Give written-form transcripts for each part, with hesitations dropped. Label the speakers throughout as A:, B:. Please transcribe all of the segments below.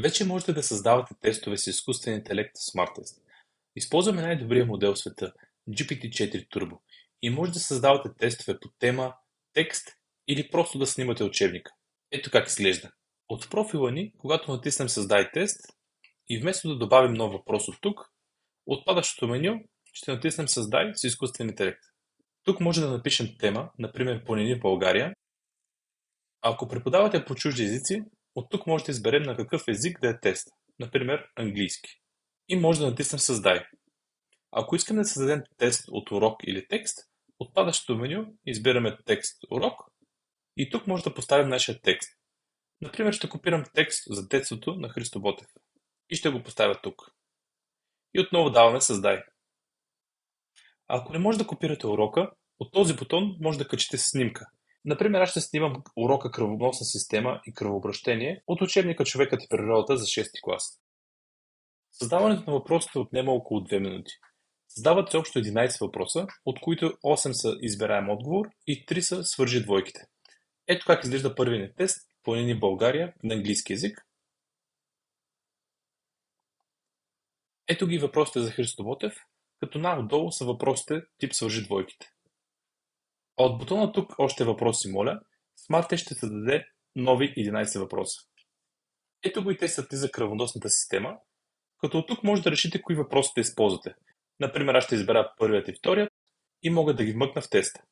A: Вече можете да създавате тестове с изкуствен интелект в SmartTest. Използваме най-добрия модел в света GPT-4 Turbo и може да създавате тестове по тема, текст или просто да снимате учебника. Ето как изглежда. От профила ни, когато натиснем Създай тест и вместо да добавим нов въпрос от тук, от падащото меню ще натиснем Създай с изкуствен интелект. Тук може да напишем тема, например планини в България. А ако преподавате по чужди езици, от тук може да изберем на какъв език да е тест, например английски. И може да натиснем Създай. Ако искаме да създадем тест от урок или текст, от падащото меню избираме текст урок и тук може да поставим нашия текст. Например, ще копирам текст за детството на Христо Ботев и ще го поставя тук. И отново даваме Създай. А ако не може да копирате урока, от този бутон може да качите снимка. Например, аз ще снимам урока кръвоносна система и кръвообращение от учебника Човекът и природата за 6 клас. Създаването на въпросите отнема около 2 минути. Създават се общо 11 въпроса, от които 8 са избираем отговор и 3 са свържи двойките. Ето как изглежда първият ни тест Планини България на английски език. Ето ги въпросите за Христо Ботев, като най-отдолу са въпросите тип свържи двойките. А от бутона тук още въпроси моля, SmartTest ще се даде нови 11 въпроса. Ето го и тестът за кръвоносната система, като от тук може да решите кои въпроси да използвате. Например, аз ще избера първият и вторият и мога да ги вмъкна в теста.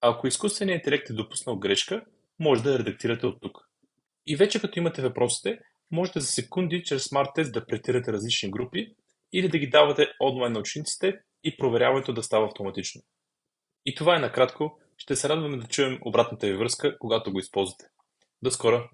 A: А ако изкуственият интелект е допуснал грешка, може да я редактирате от тук. И вече като имате въпросите, можете за секунди чрез SmartTest да претирате различни групи или да ги давате онлайн на учениците и проверяването да става автоматично. И това е накратко. Ще се радваме да чуем обратната ви връзка, когато го използвате. До скоро!